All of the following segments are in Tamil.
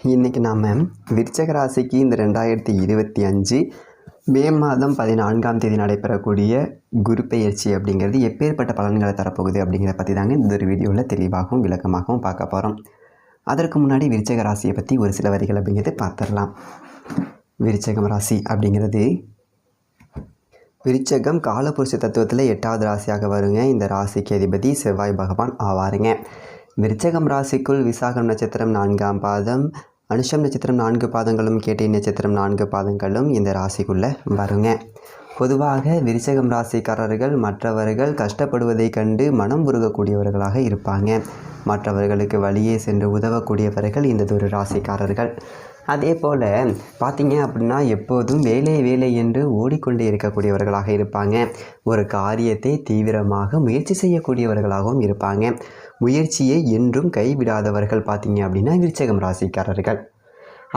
இன்றைக்கி நாம் விருச்சக ராசிக்கு இந்த 2025 மே மாதம் 14ஆம் தேதி நடைபெறக்கூடிய குரு பெயர்ச்சி அப்படிங்கிறது எப்பேற்பட்ட பலன்களை தரப்போகுது அப்படிங்கிறத பற்றி தாங்க இந்த ஒரு வீடியோவில் தெளிவாகவும் விளக்கமாகவும் பார்க்க போகிறோம். அதற்கு முன்னாடி விருச்சக ராசியை பற்றி ஒரு சில வரிகள் அப்படிங்கிறது பார்த்துடலாம். விருச்சகம் ராசி அப்படிங்கிறது விருச்சகம் காலபுருஷ தத்துவத்தில் 8வது ராசியாக வருங்க. இந்த ராசிக்கு அதிபதி செவ்வாய் பகவான் ஆவாருங்க. விருச்சகம் ராசிக்குள் விசாகம் நட்சத்திரம் 4ஆம் பாதம், அனுஷம் நட்சத்திரம் 4 பாதங்களும், கேட்டை நட்சத்திரம் 4 பாதங்களும் இந்த ராசிக்குள்ளே வருங்க. பொதுவாக விருச்சகம் ராசிக்காரர்கள் மற்றவர்கள் கஷ்டப்படுவதை கண்டு மனம் உருகக்கூடியவர்களாக இருப்பாங்க. மற்றவர்களுக்கு வழியே சென்று உதவக்கூடியவர்கள் இந்த ஒரு ராசிக்காரர்கள். அதே போல் பார்த்திங்க அப்படின்னா எப்போதும் வேலை என்று ஓடிக்கொண்டே இருக்கக்கூடியவர்களாக இருப்பாங்க. ஒரு காரியத்தை தீவிரமாக முயற்சி செய்யக்கூடியவர்களாகவும் இருப்பாங்க. முயற்சியை என்றும் கைவிடாதவர்கள் பார்த்திங்க அப்படின்னா விருச்சகம் ராசிக்காரர்கள்.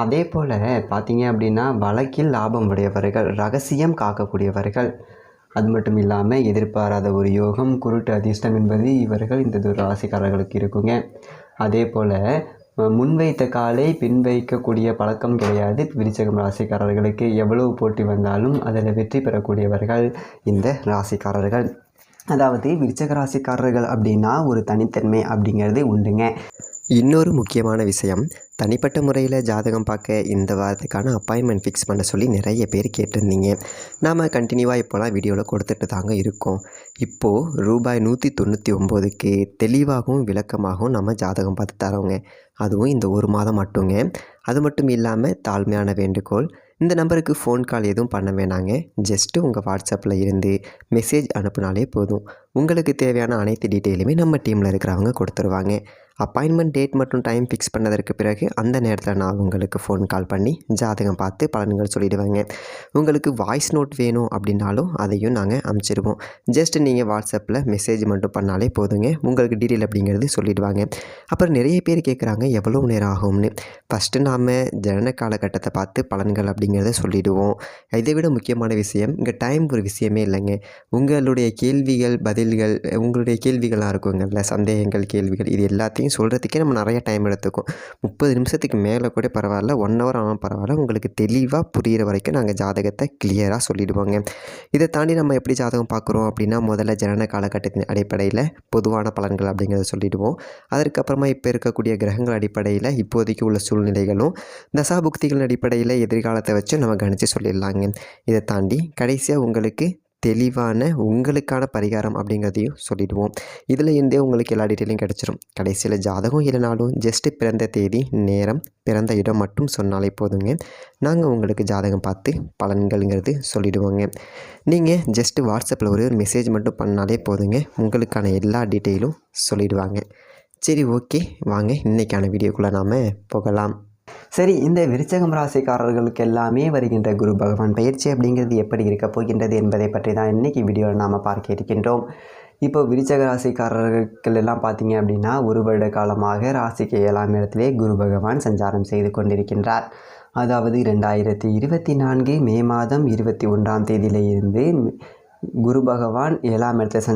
அதே போல் பார்த்திங்க அப்படின்னா வழக்கில் லாபம் உடையவர்கள், ரகசியம் காக்கக்கூடியவர்கள். அது மட்டும் இல்லாமல் எதிர்பாராத ஒரு யோகம், குருட்டு அதிர்ஷ்டம் என்பது இவர்கள் இந்த ராசிக்காரர்களுக்கு இருக்குங்க. அதே போல் முன்வைத்த காலை பின் வைக்கக்கூடிய பழக்கம் கிடையாது விருச்சகம் ராசிக்காரர்களுக்கு. எவ்வளவு போட்டி வந்தாலும் அதில் வெற்றி பெறக்கூடியவர்கள் இந்த ராசிக்காரர்கள். அதாவது விருச்சக ராசிக்காரர்கள் அப்படின்னா ஒரு தனித்தன்மை அப்படிங்கிறது உண்டுங்க. இன்னொரு முக்கியமான விஷயம், தனிப்பட்ட முறையில் ஜாதகம் பார்க்க இந்த வாரத்துக்கான அப்பாயின்மெண்ட் ஃபிக்ஸ் பண்ண சொல்லி நிறைய பேர் கேட்டிருந்தீங்க. நாம் கண்டினியூவாக இப்போலாம் வீடியோவில் கொடுத்துட்டு தாங்க இருக்கோம். இப்போது ரூபாய் 199க்கு தெளிவாகவும் விளக்கமாகவும் நம்ம ஜாதகம் பார்த்து தரோங்க. அதுவும் இந்த ஒரு மாதம் மட்டுங்க. அது மட்டும் இல்லாமல் தாழ்மையான வேண்டுகோள், இந்த நம்பருக்கு ஃபோன் கால் எதுவும் பண்ண வேணாங்க. ஜஸ்ட்டு உங்கள் வாட்ஸ்அப்பில் இருந்து மெசேஜ் அனுப்புனாலே போதும். உங்களுக்கு தேவையான அனைத்து டீட்டெயிலுமே நம்ம டீமில் இருக்கிறவங்க கொடுத்துருவாங்க. அப்பாயின்மெண்ட் டேட் மற்றும் டைம் ஃபிக்ஸ் பண்ணதற்கு பிறகு அந்த நேரத்தில் நான் உங்களுக்கு ஃபோன் கால் பண்ணி ஜாதகம் பார்த்து பலன்கள் சொல்லிவிடுவேங்க. உங்களுக்கு வாய்ஸ் நோட் வேணும் அப்படின்னாலும் அதையும் நாங்கள் அனுப்பிச்சிடுவோம். ஜஸ்ட் நீங்கள் வாட்ஸ்அப்பில் மெசேஜ் மட்டும் பண்ணாலே போதுங்க. உங்களுக்கு டீட்டெயில் அப்படிங்கிறது சொல்லிவிடுவாங்க. அப்புறம் நிறைய பேர் கேட்குறாங்க எவ்வளோ நேரம் ஆகும்னு. ஃபஸ்ட்டு நாம் ஜனன காலகட்டத்தை பார்த்து பலன்கள் அப்படிங்கிறத சொல்லிவிடுவோம். இதை விட முக்கியமான விஷயம், இங்கே டைம் ஒரு விஷயமே இல்லைங்க. உங்களுடைய கேள்விகள் பதில்கள், உங்களுடைய கேள்விகளாக இருக்குங்கள்ல, சந்தேகங்கள் கேள்விகள், இது எல்லாத்தையும் சொல்கிறதுக்கே நம்ம நிறைய டைம் எடுத்துக்கும். 30 நிமிஷத்துக்கு மேலே கூட பரவாயில்ல, 1 ஹவர் ஆனால் பரவாயில்ல. உங்களுக்கு தெளிவாக புரிகிற வரைக்கும் நாங்கள் ஜாதகத்தை கிளியராக சொல்லிவிடுவோங்க. இதை தாண்டி நம்ம எப்படி ஜாதகம் பார்க்குறோம் அப்படின்னா, முதல்ல ஜனன காலகட்டத்தின் அடிப்படையில் பொதுவான பலன்கள் அப்படிங்கிறத சொல்லிவிடுவோம். அதற்கப்புறமா இப்போ இருக்கக்கூடிய கிரகங்கள் அடிப்படையில் இப்போதைக்கு உள்ள சூழ்நிலைகளும், தசாபுக்திகளின் அடிப்படையில் எதிர்காலத்தை வச்சு நம்ம கணித்து சொல்லிடலாங்க. இதை தாண்டி கடைசியாக உங்களுக்கு தெளிவான உங்களுக்கான பரிகாரம் அப்படிங்கிறதையும் சொல்லிவிடுவோம். இதில் இருந்தே உங்களுக்கு எல்லா டீட்டெயிலும் கிடச்சிரும். கடைசியில் ஜாதகம் இல்லைனாலும் ஜஸ்ட்டு பிறந்த தேதி, நேரம், பிறந்த இடம் மட்டும் சொன்னாலே போதுங்க. நாங்கள் உங்களுக்கு ஜாதகம் பார்த்து பலன்கள்ங்கிறது சொல்லிவிடுவோங்க. நீங்கள் ஜஸ்ட்டு வாட்ஸ்அப்பில் ஒரு மெசேஜ் மட்டும் பண்ணாலே போதுங்க. உங்களுக்கான எல்லா டீட்டெயிலும் சொல்லிவிடுவாங்க. சரி, ஓகே, வாங்க இன்றைக்கான வீடியோக்குள்ளே நாம் போகலாம். சரி, இந்த விருச்சகம் ராசிக்காரர்களுக்கு எல்லாமே வருகின்ற குரு பகவான் பயிற்சி அப்படிங்கிறது எப்படி இருக்க போகின்றது என்பதை பற்றி தான் இன்றைக்கி வீடியோவில் நாம் பார்க்க இருக்கின்றோம். இப்போ விருச்சக ராசிக்காரர்கள் எல்லாம் பார்த்தீங்க அப்படின்னா 1 வருட காலமாக ராசிக்கு 7ஆம் இடத்திலே குரு பகவான் சஞ்சாரம் செய்து கொண்டிருக்கின்றார். அதாவது 2024 மே மாதம் 21ஆம் தேதியிலிருந்து குரு பகவான் 7ஆம் இடத்தில்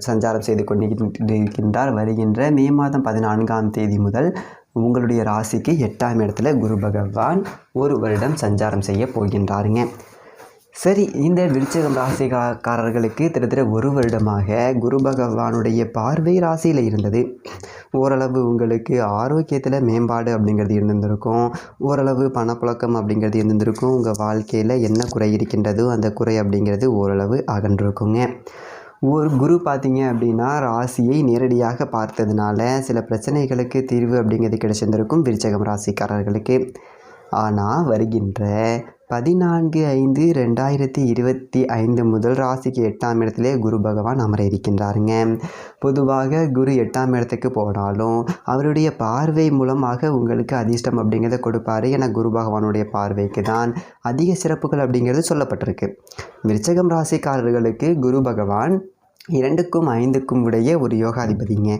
சஞ்சாரம் செய்து கொண்டிருக்கின்றார். வருகின்ற மே மாதம் 14ஆம் தேதி முதல் உங்களுடைய ராசிக்கு 8ஆம் இடத்துல குரு பகவான் 1 வருடம் சஞ்சாரம் செய்ய போகின்றாருங்க. சரி, இந்த விருச்சகம் ராசிக்காரர்களுக்கு கிட்டத்தட்ட 1 வருடமாக குரு பகவானுடைய பார்வை ராசியில் இருந்தது. ஓரளவு உங்களுக்கு ஆரோக்கியத்தில் மேம்பாடு அப்படிங்கிறது இருந்திருக்கும். ஓரளவு பணப்புழக்கம் அப்படிங்கிறது இருந்திருக்கும். உங்கள் வாழ்க்கையில் என்ன குறை இருக்கின்றதோ அந்த குறை அப்படிங்கிறது ஓரளவு அகன்றிருக்குங்க. ஒரு குரு பார்த்திங்க அப்படின்னா ராசியை நேரடியாக பார்த்ததுனால சில பிரச்சனைகளுக்கு தீர்வு அப்படிங்கிறது கிடைச்சிருந்திருக்கும் விருச்சகம் ராசிக்காரர்களுக்கு. ஆனால் வருகின்ற 14/5/2025 முதல் ராசிக்கு 8ஆம் இடத்திலே குரு பகவான் அமர இருக்கின்றாருங்க. பொதுவாக குரு 8ஆம் இடத்துக்கு போனாலும் அவருடைய பார்வை மூலமாக உங்களுக்கு அதிர்ஷ்டம் அப்படிங்கிறத கொடுப்பார். ஏன்னா குரு பகவானுடைய பார்வைக்கு தான் அதிக சிறப்புகள் அப்படிங்கிறது சொல்லப்பட்டிருக்கு. விருச்சகம் ராசிக்காரர்களுக்கு குரு பகவான் 2க்கும் 5க்கும் உடைய ஒரு யோகாதிபதிங்க.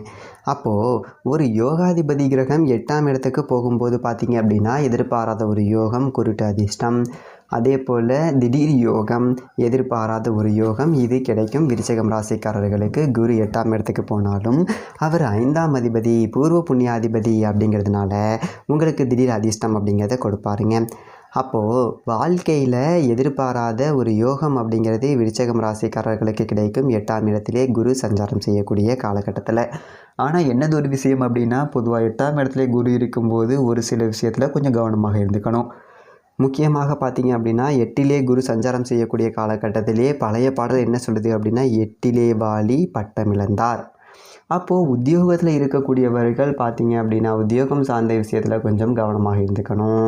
அப்போது ஒரு யோகாதிபதி கிரகம் 8ஆம் இடத்துக்கு போகும்போது பார்த்திங்க அப்படின்னா எதிர்பாராத ஒரு யோகம், குருட்டு அதிர்ஷ்டம், அதே போல் திடீர் யோகம், எதிர்பாராத ஒரு யோகம் இது கிடைக்கும் விருச்சிகம் ராசிக்காரர்களுக்கு. குரு 8ஆம் இடத்துக்கு போனாலும் அவர் 5ஆம் அதிபதி, பூர்வ புண்ணியாதிபதி அப்படிங்கிறதுனால உங்களுக்கு திடீர் அதிர்ஷ்டம் அப்படிங்கிறத கொடுப்பாருங்க. அப்போது வாழ்க்கையில் எதிர்பாராத ஒரு யோகம் அப்படிங்கிறது விருச்சிகம் ராசிக்காரர்களுக்கு கிடைக்கும் 8ஆம் இடத்திலே குரு சஞ்சாரம் செய்யக்கூடிய காலகட்டத்தில். ஆனால் என்னது ஒரு விஷயம் அப்படின்னா, பொதுவாக 8ஆம் இடத்துல குரு இருக்கும்போது ஒரு சில விஷயத்தில் கொஞ்சம் கவனமாக இருந்துக்கணும். முக்கியமாக பார்த்தீங்க அப்படின்னா 8லே குரு சஞ்சாரம் செய்யக்கூடிய காலகட்டத்திலே பழைய பாடல் என்ன சொல்லுது அப்படின்னா, 8லே வாலி பட்டமிழந்தார். அப்போது உத்தியோகத்தில் இருக்கக்கூடியவர்கள் பார்த்தீங்க அப்படின்னா உத்தியோகம் சார்ந்த விஷயத்தில் கொஞ்சம் கவனமாக இருந்துக்கணும்.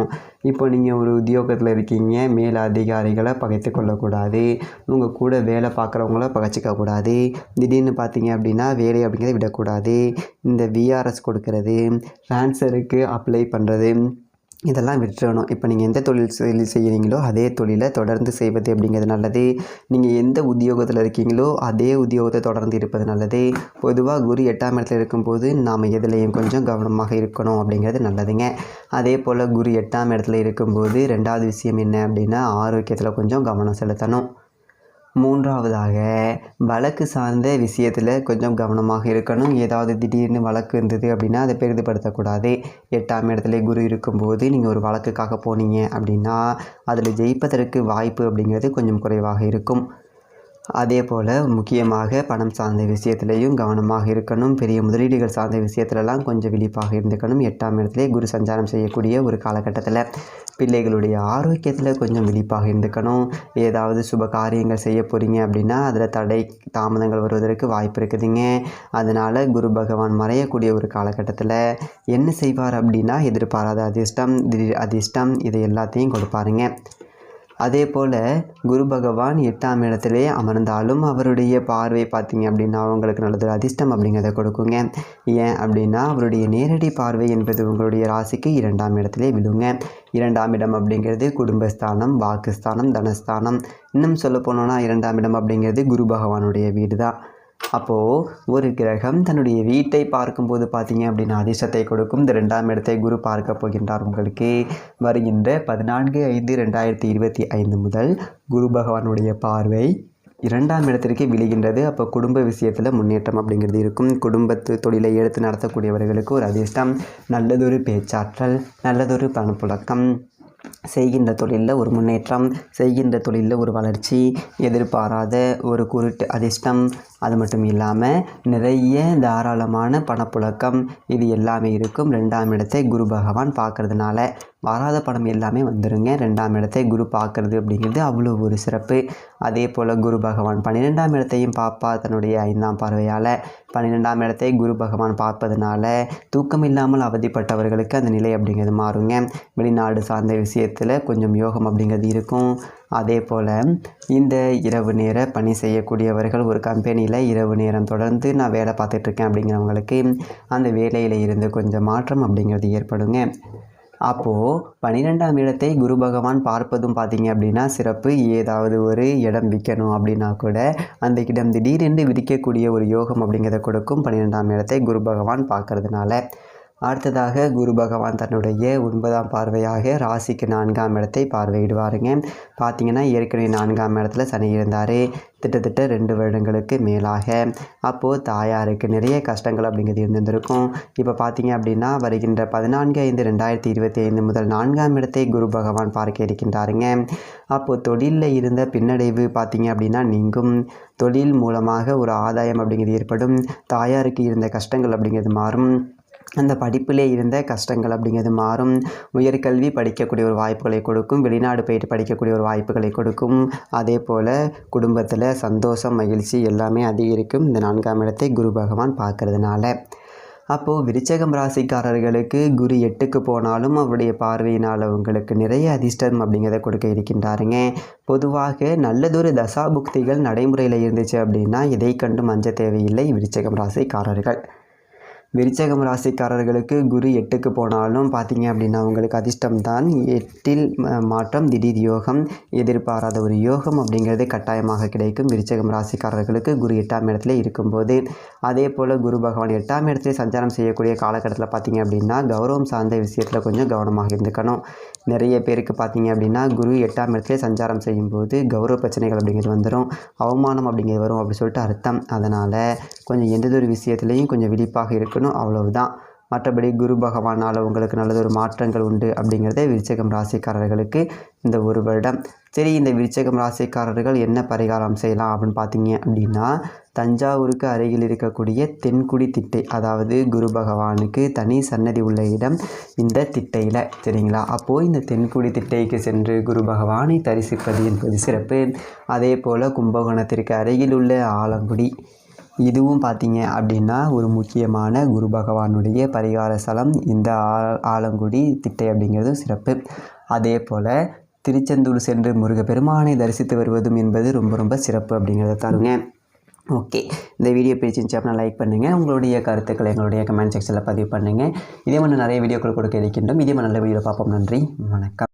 இப்போ நீங்கள் ஒரு உத்தியோகத்தில் இருக்கீங்க, மேல் அதிகாரிகளை பகைத்து கொள்ளக்கூடாது, உங்கள் கூட வேலை பார்க்குறவங்கள பகைச்சிக்கக்கூடாது. திடீர்னு பார்த்தீங்க அப்படின்னா வேலை அப்படிங்கிறத விடக்கூடாது. இந்த விஆர்எஸ் கொடுக்கறது, ட்ரான்ஸ்ஃபருக்கு அப்ளை பண்ணுறது இதெல்லாம் விட்டுறணும். இப்போ நீங்கள் எந்த தொழில் செய்கிறீங்களோ அதே தொழிலை தொடர்ந்து செய்வது அப்படிங்கிறது நல்லது. நீங்கள் எந்த உத்தியோகத்தில் இருக்கீங்களோ அதே உத்தியோகத்தை தொடர்ந்து இருப்பது நல்லது. பொதுவாக குரு 8ஆம் இடத்துல இருக்கும்போது நாம் எதுலேயும் கொஞ்சம் கவனமாக இருக்கணும் அப்படிங்கிறது நல்லதுங்க. அதே போல் குரு 8ஆம் இடத்துல இருக்கும்போது 2வது விஷயம் என்ன அப்படின்னா, ஆரோக்கியத்தில் கொஞ்சம் கவனம் செலுத்தணும். 3வதாக வழக்கு சார்ந்த விஷயத்தில் கொஞ்சம் கவனமாக இருக்கணும். ஏதாவது திடீர்னு வழக்கு இருந்தது அப்படின்னா அதை பெரிதுபடுத்தக்கூடாது. 8ஆம் இடத்துல குரு இருக்கும்போது நீங்கள் ஒரு வழக்குக்காக போனீங்க அப்படின்னா அதில் ஜெயிப்பதற்கு வாய்ப்பு அப்படிங்கிறது கொஞ்சம் குறைவாக இருக்கும். அதே போல் முக்கியமாக பணம் சார்ந்த விஷயத்துலேயும் கவனமாக இருக்கணும். பெரிய முதலீடுகள் சார்ந்த விஷயத்துலலாம் கொஞ்சம் விழிப்பாக இருந்துக்கணும். 8ஆம் இடத்துல குரு சஞ்சாரம் செய்யக்கூடிய ஒரு காலகட்டத்தில் பிள்ளைகளுடைய ஆரோக்கியத்தில் கொஞ்சம் விழிப்பாக இருந்துக்கணும். ஏதாவது சுப காரியங்கள் செய்ய போகிறீங்க அப்படின்னா அதில் தடை தாமதங்கள் வருவதற்கு வாய்ப்பு இருக்குதுங்க. அதனால் குரு பகவான் மறையக்கூடிய ஒரு காலகட்டத்தில் என்ன செய்வார் அப்படின்னா, எதிர்பாராத அதிர்ஷ்டம், திடீர் அதிர்ஷ்டம் இதை எல்லாத்தையும் கொடுப்பாருங்க. அதே போல் குரு பகவான் 8ஆம் இடத்திலே அமர்ந்தாலும் அவருடைய பார்வை பார்த்திங்க அப்படின்னா அவங்களுக்கு நல்லது அதிர்ஷ்டம் அப்படிங்கிறத கொடுக்குங்க. ஏன் அப்படின்னா அவருடைய நேரடி பார்வை என்பது உங்களுடைய ராசிக்கு 2ஆம் இடத்திலே விழுங்க. 2ஆம் இடம் அப்படிங்கிறது குடும்பஸ்தானம், வாக்குஸ்தானம், தனஸ்தானம். இன்னும் சொல்ல போனோன்னா 2ஆம் இடம் அப்படிங்கிறது குரு பகவானுடைய வீடு தான். அப்போது ஒரு கிரகம் தன்னுடைய வீட்டை பார்க்கும்போது பார்த்தீங்க அப்படின்னா அதிர்ஷ்டத்தை கொடுக்கும். இந்த 2ஆம் இடத்தை குரு பார்க்க போகின்றார். உங்களுக்கு வருகின்ற 14/5/2025 முதல் குரு பகவானுடைய பார்வை 2ஆம் இடத்திற்கு விழுகின்றது. அப்போ குடும்ப விஷயத்தில் முன்னேற்றம் அப்படிங்கிறது இருக்கும். குடும்பத்து தொழிலை எடுத்து நடத்தக்கூடியவர்களுக்கு ஒரு அதிர்ஷ்டம், நல்லதொரு பேச்சாற்றல், நல்லதொரு பணப்புழக்கம், செய்கின்ற தொழிலில் ஒரு முன்னேற்றம், செய்கின்ற தொழிலில் ஒரு வளர்ச்சி, எதிர்பாராத ஒரு குருட்டு அதிர்ஷ்டம், அது மட்டும் இல்லாமல் நிறைய தாராளமான பணப்புழக்கம் இது எல்லாமே இருக்கும். 2ஆம் இடத்தை குரு பகவான் பார்க்கறதுனால வராத பணம் எல்லாமே வந்துடுங்க. 2ஆம் இடத்தை குரு பார்க்கறது அப்படிங்கிறது அவ்வளோ ஒரு சிறப்பு. அதே போல் குரு பகவான் 12ஆம் இடத்தையும் பார்ப்பார் தன்னுடைய 5ஆம் பார்வையால். 12ஆம் இடத்தை குரு பகவான் பார்ப்பதனால தூக்கம் இல்லாமல் அவதிப்பட்டவர்களுக்கு அந்த நிலை அப்படிங்கிறது மாறுங்க. வெளிநாடு சார்ந்த விஷயத்தில் கொஞ்சம் யோகம் அப்படிங்கிறது இருக்கும். அதே போல் இந்த இரவு நேர பணி செய்யக்கூடியவர்கள், ஒரு கம்பெனியில் இரவு நேரம் தொடர்ந்து நான் வேலை பார்த்துட்ருக்கேன் அப்படிங்கிறவங்களுக்கு அந்த வேலையில் இருந்து கொஞ்சம் மாற்றம் அப்படிங்கிறது ஏற்படுங்க. அப்போது 12ஆம் இடத்தை குரு பகவான் பார்ப்பதும் பார்த்தீங்க அப்படின்னா சிறப்பு. ஏதாவது ஒரு இடம் விற்கணும் அப்படின்னா கூட அந்த இடம் திடீரென்று விற்கக்கூடிய ஒரு யோகம் அப்படிங்கிறத கொடுக்கும் 12ஆம் இடத்தை குரு பகவான் பார்க்கறதுனால. அடுத்ததாக குரு பகவான் தன்னுடைய 9ஆம் பார்வையாக ராசிக்கு 4ஆம் இடத்தை பார்வையிடுவாருங்க. பார்த்திங்கன்னா ஏற்கனவே 4ஆம் இடத்துல சனி இருந்தார் கிட்டத்தட்ட 2 வருடங்களுக்கு மேலாக. அப்போது தாயாருக்கு நிறைய கஷ்டங்கள் அப்படிங்கிறது இருந்திருக்கும். இப்போ பார்த்திங்க அப்படின்னா வருகின்ற 14/5/2025 முதல் 4ஆம் இடத்தை குரு பகவான் பார்க்க இருக்கின்றாருங்க. அப்போது தொழிலில் இருந்த பின்னடைவு பார்த்திங்க அப்படின்னா நீங்கும். தொழில் மூலமாக ஒரு ஆதாயம் அப்படிங்கிறது ஏற்படும். தாயாருக்கு இருந்த கஷ்டங்கள் அப்படிங்கிறது மாறும். அந்த படிப்பிலே இருந்த கஷ்டங்கள் அப்படிங்கிறது மாறும். உயர்கல்வி படிக்கக்கூடிய ஒரு வாய்ப்புகளை கொடுக்கும். வெளிநாடு போயிட்டு படிக்கக்கூடிய ஒரு வாய்ப்புகளை கொடுக்கும். அதே போல் குடும்பத்தில் சந்தோஷம், மகிழ்ச்சி எல்லாமே அதிகரிக்கும் இந்த 4ஆம் இடத்தை குரு பகவான் பார்க்கறதுனால. அப்போது விருச்சிகம் ராசிக்காரர்களுக்கு குரு 8க்கு போனாலும் அவருடைய பார்வையினால் உங்களுக்கு நிறைய அதிர்ஷ்டம் அப்படிங்கிறத கொடுக்க இருக்கின்றாருங்க. பொதுவாக நல்லதொரு தசாபுக்திகள் நடைமுறையில் இருந்துச்சு அப்படின்னா இதை கண்டும் அஞ்ச தேவையில்லை விருச்சிகம் ராசிக்காரர்கள். விருச்சகம் ராசிக்காரர்களுக்கு குரு 8க்கு போனாலும் பார்த்தீங்க அப்படின்னா உங்களுக்கு அதிர்ஷ்டம்தான். 8ல் மாற்றம், திடீர் யோகம், எதிர்பாராத ஒரு யோகம் அப்படிங்கிறது கட்டாயமாக கிடைக்கும் விருச்சகம் ராசிக்காரர்களுக்கு குரு 8ஆம் இடத்துல இருக்கும்போது. அதே போல் குரு பகவான் 8ஆம் இடத்துல சஞ்சாரம் செய்யக்கூடிய காலகட்டத்தில் பார்த்தீங்க அப்படின்னா கௌரவம் சார்ந்த விஷயத்தில் கொஞ்சம் கவனமாக இருந்துக்கணும். நிறைய பேருக்கு பார்த்தீங்க அப்படின்னா குரு 8ஆம் இடத்துல சஞ்சாரம் செய்யும்போது கௌரவ பிரச்சனைகள் அப்படிங்கிறது வந்துடும், அவமானம் அப்படிங்கிறது வரும் அப்படி சொல்லிட்டு அர்த்தம். அதனால் கொஞ்சம் எந்ததொரு விஷயத்துலையும் கொஞ்சம் விழிப்பாக இருக்கணும், அவ்வளவுதான். மற்றபடி குரு பகவானால் உங்களுக்கு நல்லதொரு மாற்றங்கள் உண்டு அப்படிங்கிறத விருச்சகம் ராசிக்காரர்களுக்கு இந்த ஒரு வருடம். சரி, இந்த விருச்சகம் ராசிக்காரர்கள் என்ன பரிகாரம் செய்யலாம் அப்படின்னு பார்த்தீங்க அப்படின்னா, தஞ்சாவூருக்கு அருகில் இருக்கக்கூடிய தென்குடி திட்டை, அதாவது குரு பகவானுக்கு தனி சன்னதி உள்ள இடம் இந்த திட்டையில், சரிங்களா? அப்போது இந்த தென்குடி திட்டைக்கு சென்று குரு பகவானை தரிசிப்பது என்பது சிறப்பு. அதே போல் கும்பகோணத்திற்கு அருகில் உள்ள ஆலங்குடி, இதுவும் பார்த்தீங்க அப்படின்னா ஒரு முக்கியமான குரு பகவானுடைய பரிகார ஸ்தலம். இந்த ஆலங்குடி திட்டை அப்படிங்கிறதும் சிறப்பு. அதே போல் திருச்செந்தூர் சென்று முருகப்பெருமானை தரிசித்து வருவதும் என்பது ரொம்ப ரொம்ப சிறப்பு அப்படிங்கிறத தருங்க. ஓகே, இந்த வீடியோ பிடிச்சிருந்துச்சு அப்படின்னா லைக் பண்ணுங்கள். உங்களுடைய கருத்துக்களை எங்களுடைய கமெண்ட் செக்ஷனில் பதிவு பண்ணுங்கள். இதே மாதிரி நிறைய வீடியோக்கள் கொடுக்க இருக்கின்றோம். இதே மாதிரி நல்ல வீடியோ பார்ப்போம். நன்றி, வணக்கம்.